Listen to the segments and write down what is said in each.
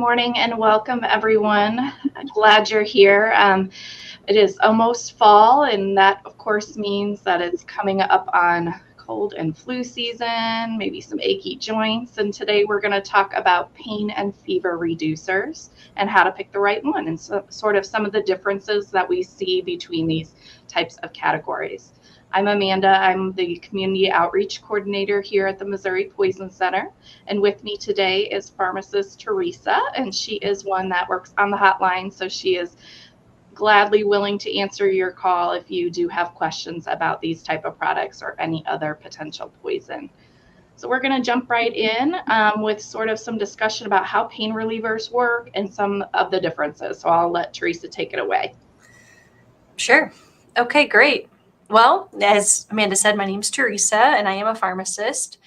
morning and welcome everyone. Glad you're here. It is almost fall, and that, of course, means that it's coming up on cold and flu season, maybe some achy joints. And today we're going to talk about pain and fever reducers and how to pick the right one, and sort of some of the differences that we see between these types of categories. I'm Amanda. I'm the Community Outreach Coordinator here at the Missouri Poison Center. And with me today is pharmacist Teresa, and she is one that works on the hotline, so she is gladly willing to answer your call if you do have questions about these type of products or any other potential poison. So we're going to jump right in with sort of some discussion about how pain relievers work and some of the differences. So I'll let Teresa take it away. Sure. Okay, great. Well, as Amanda said, my name's Teresa, and I am a pharmacist.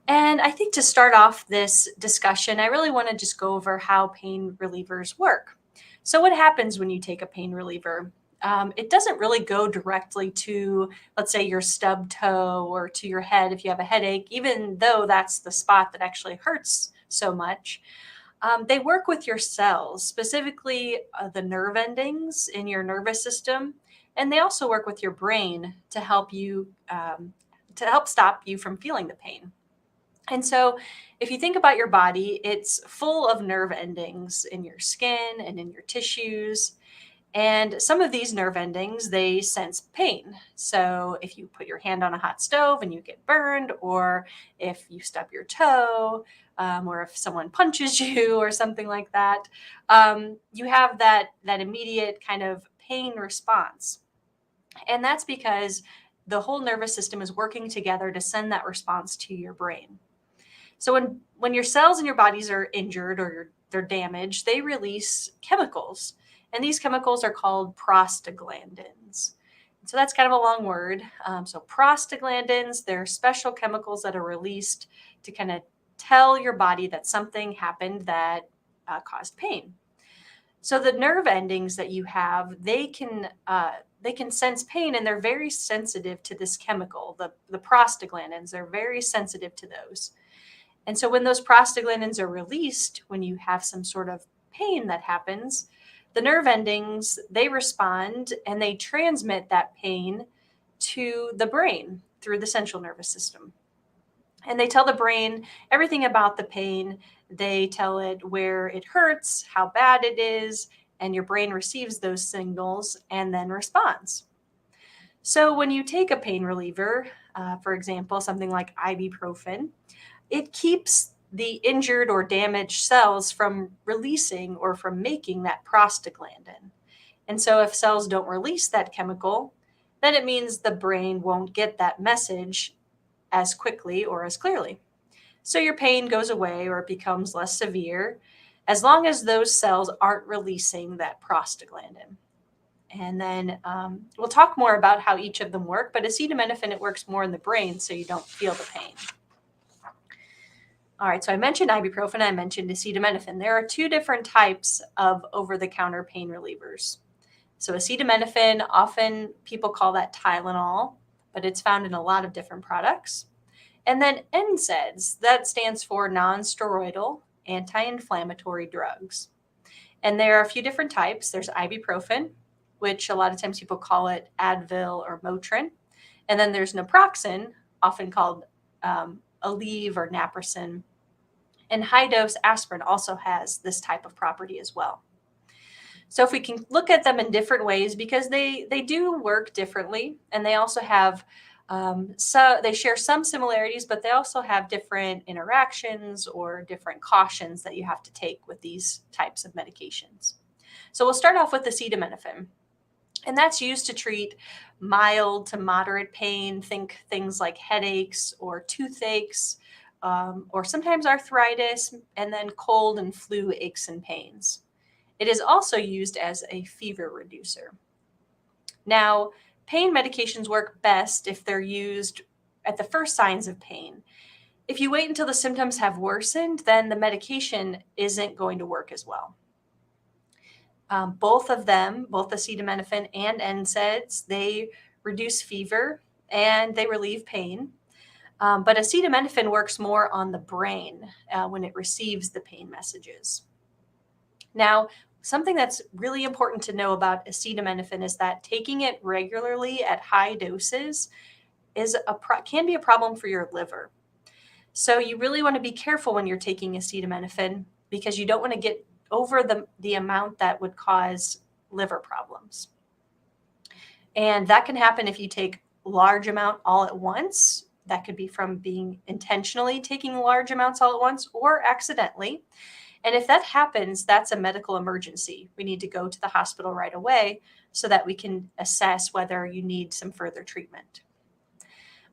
And I think to start off this discussion, I really want to just go over how pain relievers work. So what happens when you take a pain reliever? It doesn't really go directly to, let's say, your stub toe or to your head if you have a headache, even though that's the spot that actually hurts so much. They work with your cells, specifically the nerve endings in your nervous system, and they also work with your brain to help you to help stop you from feeling the pain. And so, if you think about your body, it's full of nerve endings in your skin and in your tissues. And some of these nerve endings, they sense pain. So if you put your hand on a hot stove and you get burned, or if you stub your toe, or if someone punches you or something like that, you have that immediate kind of pain response. And that's because the whole nervous system is working together to send that response to your brain. So when your cells in your bodies are injured or they're damaged, they release chemicals. And these chemicals are called prostaglandins. So that's kind of a long word. So prostaglandins, they're special chemicals that are released to kind of tell your body that something happened that caused pain. So the nerve endings that you have, they can sense pain, and they're very sensitive to this chemical, the prostaglandins. They're very sensitive to those. And so when those prostaglandins are released, when you have some sort of pain that happens, the nerve endings, they respond and they transmit that pain to the brain through the central nervous system. And they tell the brain everything about the pain. They tell it where it hurts, how bad it is, and your brain receives those signals and then responds. So when you take a pain reliever, for example, something like ibuprofen, it keeps the injured or damaged cells from releasing or from making that prostaglandin. And so if cells don't release that chemical, then it means the brain won't get that message as quickly or as clearly. So your pain goes away or it becomes less severe as long as those cells aren't releasing that prostaglandin. And then we'll talk more about how each of them work, but acetaminophen, it works more in the brain so you don't feel the pain. All right, so I mentioned ibuprofen, I mentioned acetaminophen. There are two different types of over-the-counter pain relievers. So acetaminophen, often people call that Tylenol, but it's found in a lot of different products. And then NSAIDs, that stands for non-steroidal anti-inflammatory drugs. And there are a few different types. There's ibuprofen, which a lot of times people call it Advil or Motrin. And then there's naproxen, often called Aleve or naproxen. And high-dose aspirin also has this type of property as well. So if we can look at them in different ways, because they do work differently, and they also have, so they share some similarities, but they also have different interactions or different cautions that you have to take with these types of medications. So we'll start off with acetaminophen. And that's used to treat mild to moderate pain. Think things like headaches or toothaches, or sometimes arthritis, and then cold and flu aches and pains. It is also used as a fever reducer. Now, pain medications work best if they're used at the first signs of pain. If you wait until the symptoms have worsened, then the medication isn't going to work as well. Both of them, both acetaminophen and NSAIDs, they reduce fever and they relieve pain. But acetaminophen works more on the brain when it receives the pain messages. Now, something that's really important to know about acetaminophen is that taking it regularly at high doses can be a problem for your liver. So you really want to be careful when you're taking acetaminophen because you don't want to get over the amount that would cause liver problems. And that can happen if you take large amount all at once. That could be from being intentionally taking large amounts all at once or accidentally. And if that happens, that's a medical emergency. We need to go to the hospital right away so that we can assess whether you need some further treatment.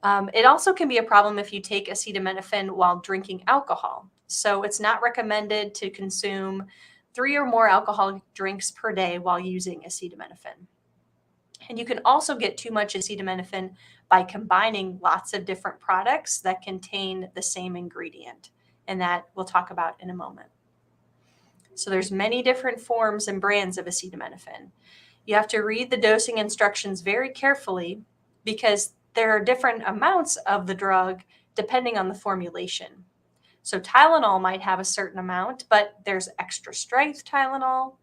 It also can be a problem if you take acetaminophen while drinking alcohol. So it's not recommended to consume 3 or more alcoholic drinks per day while using acetaminophen. And you can also get too much acetaminophen by combining lots of different products that contain the same ingredient, and that we'll talk about in a moment. So there's many different forms and brands of acetaminophen. You have to read the dosing instructions very carefully because there are different amounts of the drug depending on the formulation. So Tylenol might have a certain amount, but there's extra strength Tylenol.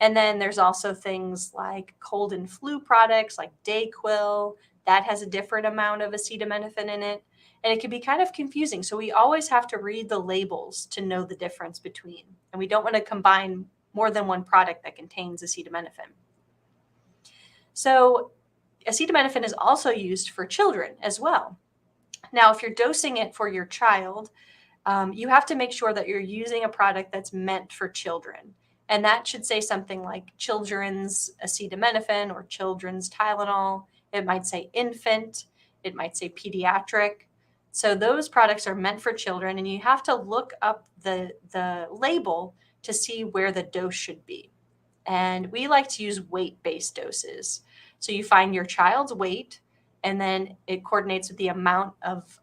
And then there's also things like cold and flu products like Dayquil. That has a different amount of acetaminophen in it. And it can be kind of confusing. So we always have to read the labels to know the difference between. And we don't want to combine more than one product that contains acetaminophen. So acetaminophen is also used for children as well. Now, if you're dosing it for your child, you have to make sure that you're using a product that's meant for children. And that should say something like children's acetaminophen or children's Tylenol. It might say infant. It might say pediatric. So those products are meant for children, and you have to look up the label to see where the dose should be. And we like to use weight-based doses. So you find your child's weight, and then it coordinates with the amount of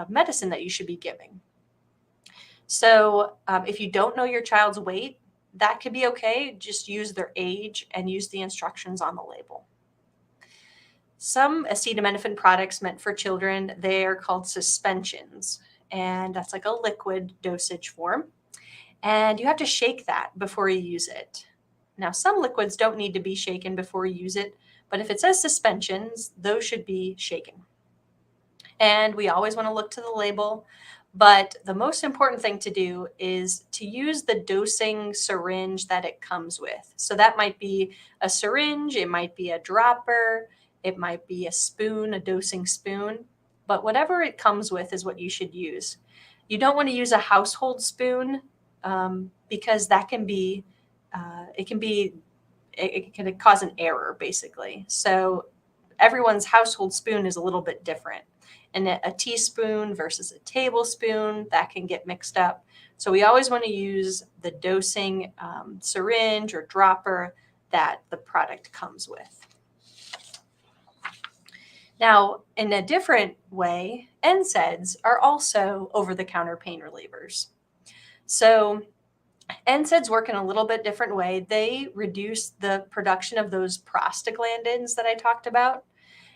medicine that you should be giving. So if you don't know your child's weight, that could be okay. Just use their age and use the instructions on the label. Some acetaminophen products meant for children, they're called suspensions, and that's like a liquid dosage form. And you have to shake that before you use it. Now, some liquids don't need to be shaken before you use it, but if it says suspensions, those should be shaken. And we always want to look to the label. But the most important thing to do is to use the dosing syringe that it comes with. So that might be a syringe, it might be a dropper, it might be a spoon, a dosing spoon. But whatever it comes with is what you should use. You don't want to use a household spoon because that can be, it can cause an error basically. So everyone's household spoon is a little bit different. And a teaspoon versus a tablespoon, that can get mixed up. So we always want to use the dosing syringe or dropper that the product comes with. Now, in a different way, NSAIDs are also over-the-counter pain relievers. So NSAIDs work in a little bit different way. They reduce the production of those prostaglandins that I talked about.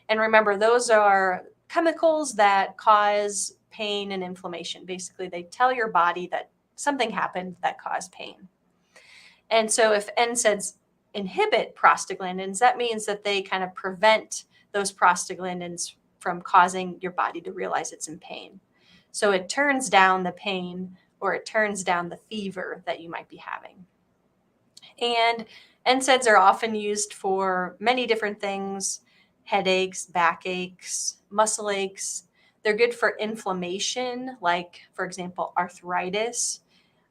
And remember, those are chemicals that cause pain and inflammation. Basically, they tell your body that something happened that caused pain. And so if NSAIDs inhibit prostaglandins, that means that they kind of prevent those prostaglandins from causing your body to realize it's in pain. So it turns down the pain, or it turns down the fever that you might be having. And NSAIDs are often used for many different things: headaches, backaches, muscle aches. They're good for inflammation, like, for example, arthritis.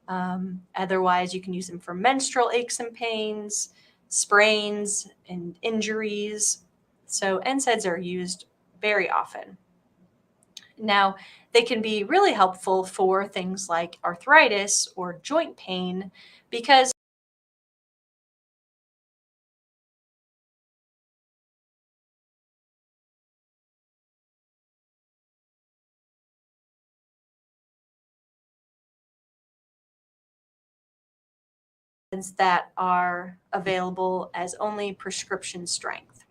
Otherwise, you can use them for menstrual aches and pains, sprains, and injuries. So NSAIDs are used very often. Now, they can be really helpful for things like arthritis or joint pain because that are available as only prescription strength.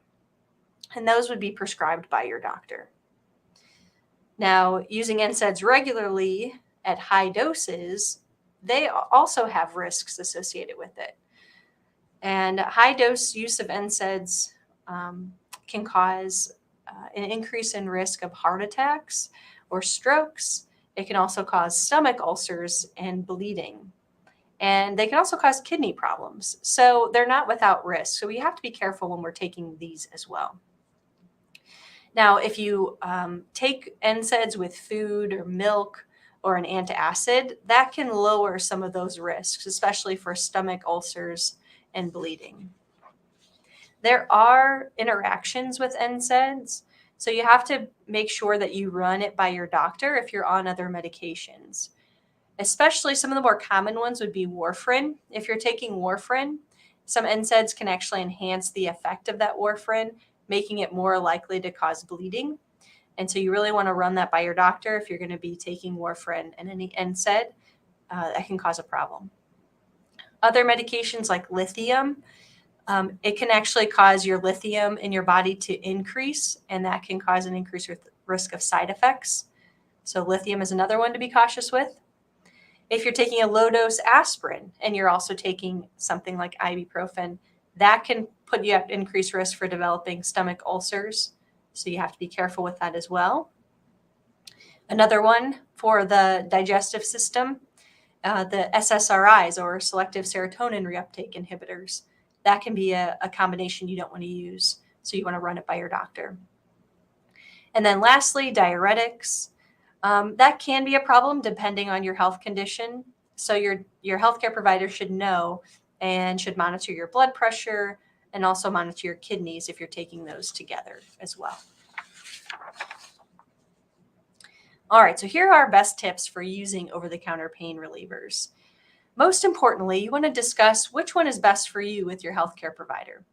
And those would be prescribed by your doctor. Now, using NSAIDs regularly at high doses, they also have risks associated with it. And high dose use of NSAIDs can cause an increase in risk of heart attacks or strokes. It can also cause stomach ulcers and bleeding. And they can also cause kidney problems. So they're not without risk. So we have to be careful when we're taking these as well. Now, if you take NSAIDs with food or milk or an antacid, that can lower some of those risks, especially for stomach ulcers and bleeding. There are interactions with NSAIDs, so you have to make sure that you run it by your doctor if you're on other medications. Especially some of the more common ones would be warfarin. If you're taking warfarin, some NSAIDs can actually enhance the effect of that warfarin, making it more likely to cause bleeding. And so you really want to run that by your doctor if you're going to be taking warfarin and any NSAID. That can cause a problem. Other medications like lithium, it can actually cause your lithium in your body to increase, and that can cause an increased risk of side effects. So lithium is another one to be cautious with. If you're taking a low dose aspirin and you're also taking something like ibuprofen, that can put you at increased risk for developing stomach ulcers. So you have to be careful with that as well. Another one for the digestive system, the SSRIs or selective serotonin reuptake inhibitors. That can be a combination you don't want to use. So you want to run it by your doctor. And then lastly, diuretics. That can be a problem depending on your health condition. So your healthcare provider should know and should monitor your blood pressure and also monitor your kidneys if you're taking those together as well. All right, so here are our best tips for using over-the-counter pain relievers. Most importantly, you want to discuss which one is best for you with your healthcare provider,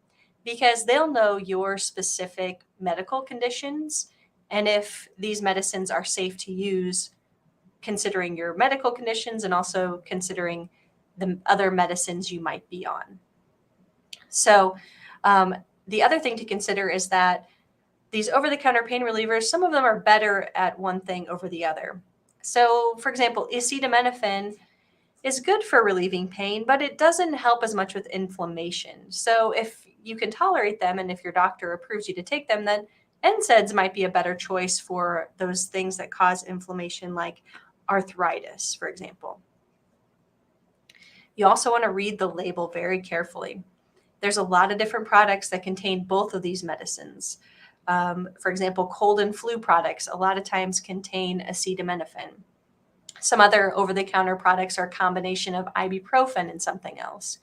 because they'll know your specific medical conditions and if these medicines are safe to use, considering your medical conditions and also considering the other medicines you might be on. So the other thing to consider is that these over-the-counter pain relievers, some of them are better at one thing over the other. So for example, acetaminophen is good for relieving pain, but it doesn't help as much with inflammation. So if you can tolerate them and if your doctor approves you to take them, then NSAIDs might be a better choice for those things that cause inflammation, like arthritis, for example. You also want to read the label very carefully. There's a lot of different products that contain both of these medicines. For example, cold and flu products a lot of times contain acetaminophen. Some other over-the-counter products are a combination of ibuprofen and something else.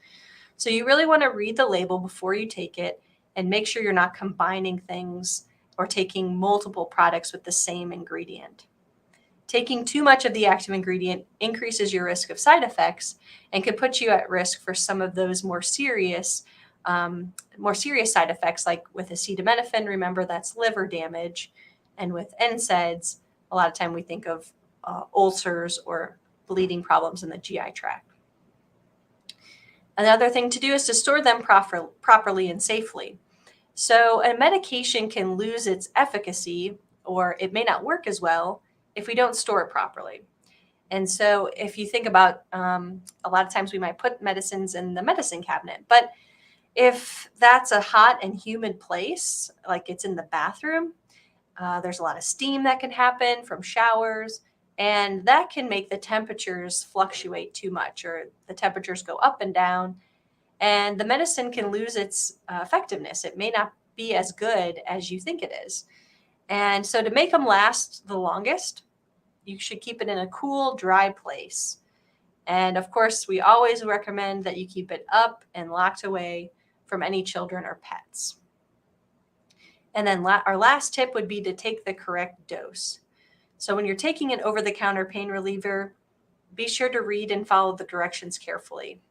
So you really want to read the label before you take it and make sure you're not combining things or taking multiple products with the same ingredient. Taking too much of the active ingredient increases your risk of side effects and could put you at risk for some of those more serious side effects, like with acetaminophen. Remember, that's liver damage, and with NSAIDs, a lot of time we think of ulcers or bleeding problems in the GI tract. Another thing to do is to store them properly and safely. So a medication can lose its efficacy, or it may not work as well if we don't store it properly. And so if you think about a lot of times we might put medicines in the medicine cabinet, but if that's a hot and humid place, like it's in the bathroom, there's a lot of steam that can happen from showers, and that can make the temperatures fluctuate too much, or the temperatures go up and down, and the medicine can lose its effectiveness. It may not be as good as you think it is. And so to make them last the longest, you should keep it in a cool, dry place. And of course, we always recommend that you keep it up and locked away from any children or pets. And then our last tip would be to take the correct dose. So when you're taking an over-the-counter pain reliever, be sure to read and follow the directions carefully.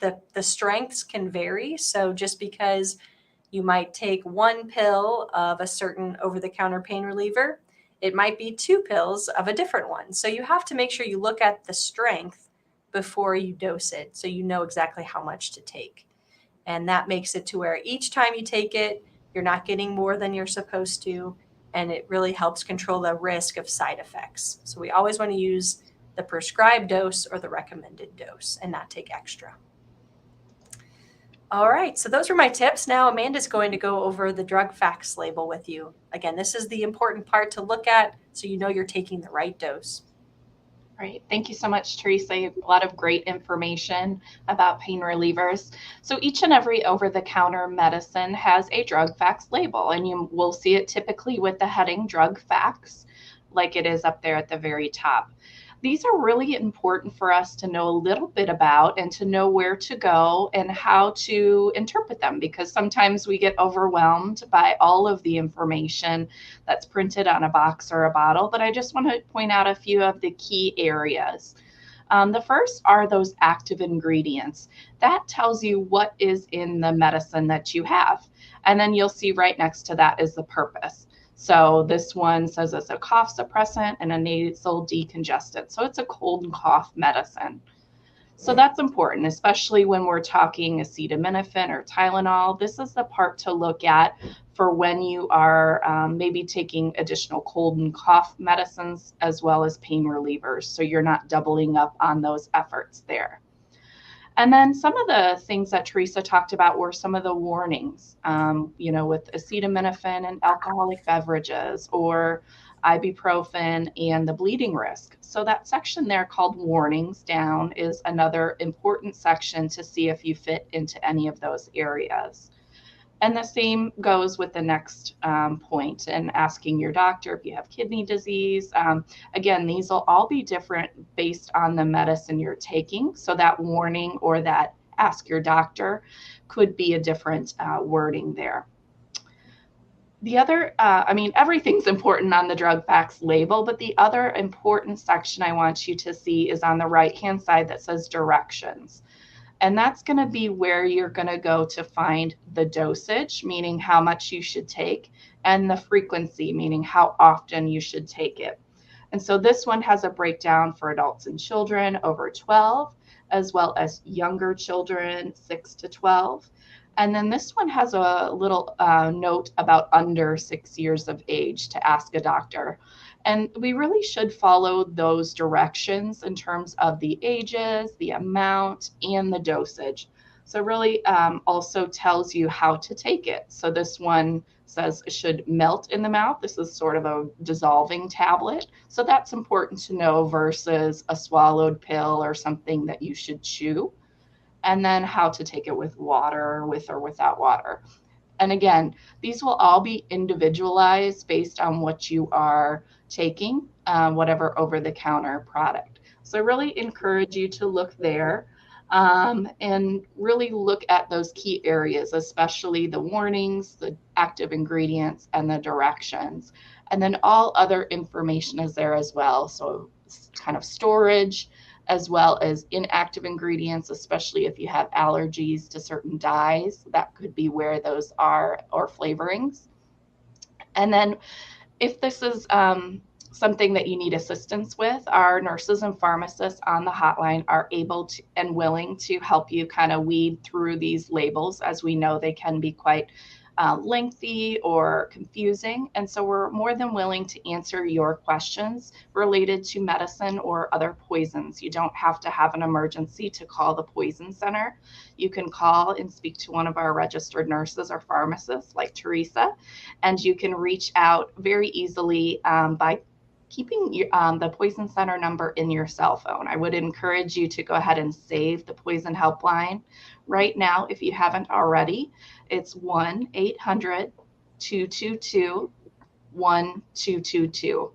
The strengths can vary. So just because you might take one pill of a certain over-the-counter pain reliever, it might be 2 pills of a different one. So you have to make sure you look at the strength before you dose it, so you know exactly how much to take. And that makes it to where each time you take it, you're not getting more than you're supposed to, and it really helps control the risk of side effects. So we always want to use the prescribed dose or the recommended dose and not take extra. All right, so those are my tips. Now Amanda's going to go over the drug facts label with you. Again, this is the important part to look at so you know you're taking the right dose. Right. Thank you so much, Teresa. You have a lot of great information about pain relievers. So each and every over-the-counter medicine has a drug facts label, and you will see it typically with the heading drug facts, like it is up there at the very top. These are really important for us to know a little bit about and to know where to go and how to interpret them, because sometimes we get overwhelmed by all of the information that's printed on a box or a bottle. But I just want to point out a few of the key areas. The first are those active ingredients. That tells you what is in the medicine that you have. And then you'll see right next to that is the purpose. So this one says it's a cough suppressant and a nasal decongestant. So it's a cold and cough medicine. So that's important, especially when we're talking acetaminophen or Tylenol. This is the part to look at for when you are maybe taking additional cold and cough medicines as well as pain relievers. So you're not doubling up on those efforts there. And then some of the things that Teresa talked about were some of the warnings, with acetaminophen and alcoholic beverages, or ibuprofen and the bleeding risk. So that section there called warnings down is another important section to see if you fit into any of those areas. And the same goes with the next point and asking your doctor if you have kidney disease. Again, these will all be different based on the medicine you're taking. So that warning or that ask your doctor could be a different wording there. The other, everything's important on the drug facts label, but the other important section I want you to see is on the right-hand side that says directions. And that's going to be where you're going to go to find the dosage, meaning how much you should take, and the frequency, meaning how often you should take it. And so this one has a breakdown for adults and children over 12, as well as younger children 6 to 12. And then this one has a little note about under 6 years of age to ask a doctor. And we really should follow those directions in terms of the ages, the amount, and the dosage. So it really also tells you how to take it. So this one says it should melt in the mouth. This is sort of a dissolving tablet. So that's important to know versus a swallowed pill or something that you should chew. And then how to take it with water, with or without water. And again, these will all be individualized based on what you are taking, whatever over-the-counter product. So I really encourage you to look there and really look at those key areas, especially the warnings, the active ingredients, and the directions. And then all other information is there as well. So kind of storage, as well as inactive ingredients, especially if you have allergies to certain dyes, that could be where those are, or flavorings. And then if this is something that you need assistance with, our nurses and pharmacists on the hotline are able to and willing to help you kind of weed through these labels. As we know, they can be quite lengthy or confusing. And so we're more than willing to answer your questions related to medicine or other poisons. You don't have to have an emergency to call the poison center. You can call and speak to one of our registered nurses or pharmacists like Teresa, and you can reach out very easily by keeping the Poison Center number in your cell phone. I would encourage you to go ahead and save the Poison Helpline right now if you haven't already. It's 1-800-222-1222.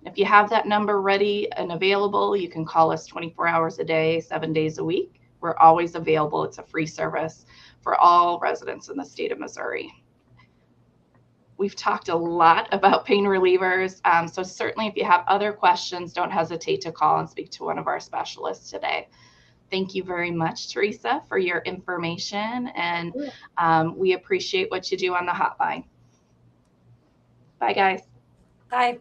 If you have that number ready and available, you can call us 24 hours a day, 7 days a week. We're always available. It's a free service for all residents in the state of Missouri. We've talked a lot about pain relievers. So certainly if you have other questions, don't hesitate to call and speak to one of our specialists today. Thank you very much, Teresa, for your information. And we appreciate what you do on the hotline. Bye, guys. Bye.